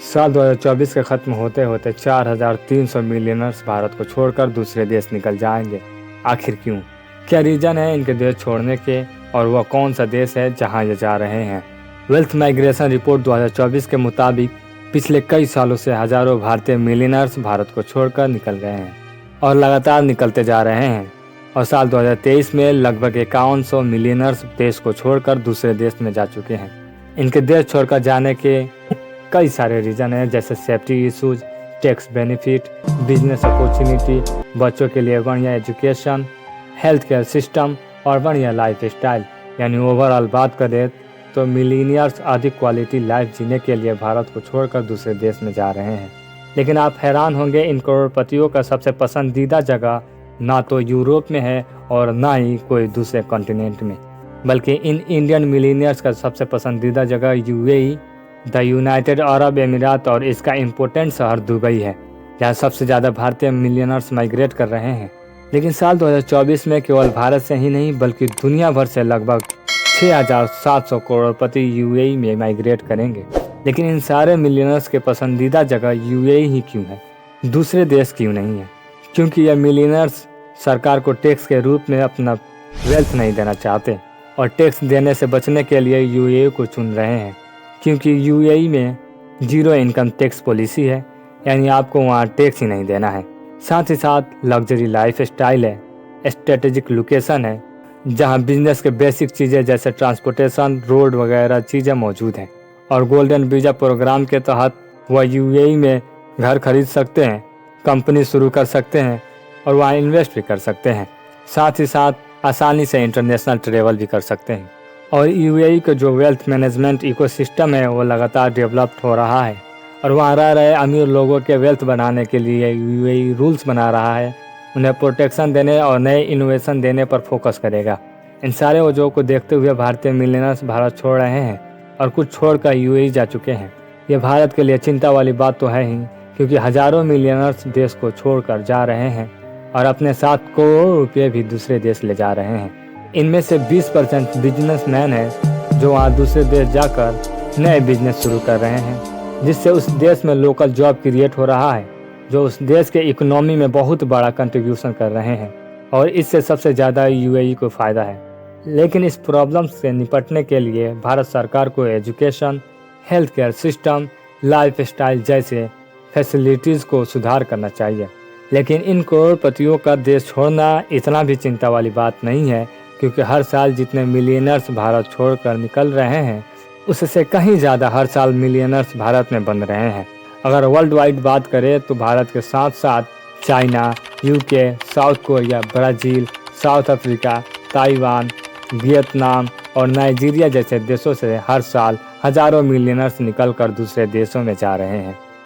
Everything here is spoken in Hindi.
साल 2024 के ख़त्म होते होते 4,300 मिलियनर्स भारत को छोड़कर दूसरे देश निकल जाएंगे। आखिर क्यों? क्या रीज़न है इनके देश छोड़ने के, और वह कौन सा देश है जहां ये जा रहे हैं? वेल्थ माइग्रेशन रिपोर्ट 2024 के मुताबिक पिछले कई सालों से हज़ारों भारतीय मिलियनर्स भारत को छोड़कर निकल गए हैं और लगातार निकलते जा रहे हैं। और साल 2023 में लगभग 5100 मिलियनर्स देश को छोड़कर दूसरे देश में जा चुके हैं। इनके देश छोड़कर जाने के कई सारे रीज़न हैं, जैसे safety issues, tax benefit, business opportunity, बच्चों के लिए बढ़िया एजुकेशन, हेल्थ केयर सिस्टम और बढ़िया लाइफ स्टाइल। यानी ओवरऑल बात करें तो मिलीनियर्स अधिक क्वालिटी लाइफ जीने के लिए भारत को छोड़कर दूसरे देश में जा रहे हैं। लेकिन आप हैरान होंगे, इन करोड़पतियों का सबसे पसंदीदा जगह ना तो यूरोप में है और ना ही कोई दूसरे कॉन्टिनेंट में, बल्कि इन इंडियन मिलीनियर्स का सबसे पसंदीदा जगह यूएई, द यूनाइटेड अरब अमीरात और इसका इम्पोर्टेंट शहर दुबई है, जहाँ सबसे ज़्यादा भारतीय मिलियनर्स माइग्रेट कर रहे हैं। लेकिन साल 2024 में केवल भारत से ही नहीं बल्कि दुनिया भर से लगभग 6,700 करोड़पति यूएई में माइग्रेट करेंगे। लेकिन इन सारे मिलियनर्स के पसंदीदा जगह यूएई ही क्यों है, दूसरे देश क्यों नहीं है? क्योंकि यह मिलियनर्स सरकार को टैक्स के रूप में अपना वेल्थ नहीं देना चाहते और टैक्स देने से बचने के लिए यूएई को चुन रहे हैं। क्योंकि यूएई में जीरो इनकम टैक्स पॉलिसी है, यानी आपको वहाँ टैक्स ही नहीं देना है। साथ ही साथ लग्जरी लाइफ स्टाइल है, स्ट्रेटेजिक लोकेशन है जहाँ बिजनेस के बेसिक चीज़ें जैसे ट्रांसपोर्टेशन, रोड वगैरह चीज़ें मौजूद हैं। और गोल्डन वीज़ा प्रोग्राम के तहत वह यूएई में घर खरीद सकते हैं, कंपनी शुरू कर सकते हैं और वहाँ इन्वेस्ट भी कर सकते हैं। साथ ही साथ आसानी से इंटरनेशनल ट्रेवल भी कर सकते हैं। और यूएई का जो वेल्थ मैनेजमेंट इकोसिस्टम है वो लगातार डेवलप्ड हो रहा है और वहाँ रह रहे अमीर लोगों के वेल्थ बनाने के लिए यूएई रूल्स बना रहा है, उन्हें प्रोटेक्शन देने और नए इनोवेशन देने पर फोकस करेगा। इन सारे वजहों को देखते हुए भारतीय मिलियनर्स भारत छोड़ रहे हैं और कुछ छोड़कर यूएई जा चुके हैं। ये भारत के लिए चिंता वाली बात तो है ही, क्योंकि हज़ारों मिलियनर्स देश को छोड़कर जा रहे हैं और अपने साथ करोड़ों रुपये भी दूसरे देश ले जा रहे हैं। इनमें से 20% बिजनेसमैन हैं जो वहाँ दूसरे देश जाकर नए बिजनेस शुरू कर रहे हैं, जिससे उस देश में लोकल जॉब क्रिएट हो रहा है, जो उस देश के इकोनॉमी में बहुत बड़ा कंट्रीब्यूशन कर रहे हैं और इससे सबसे ज़्यादा यूएई को फ़ायदा है। लेकिन इस प्रॉब्लम से निपटने के लिए भारत सरकार को education, health care system, life style जैसे फैसिलिटीज़ को सुधार करना चाहिए। लेकिन इन करोड़पतियों का देश छोड़ना इतना भी चिंता वाली बात नहीं है, क्योंकि हर साल जितने मिलियनर्स भारत छोड़कर निकल रहे हैं उससे कहीं ज़्यादा हर साल मिलियनर्स भारत में बन रहे हैं। अगर वर्ल्ड वाइड बात करें तो भारत के साथ साथ China, UK, south Korea, Brazil, south Africa, Taiwan, Vietnam और नाइजीरिया जैसे देशों से हर साल हज़ारों मिलियनर्स निकलकर दूसरे देशों में जा रहे हैं।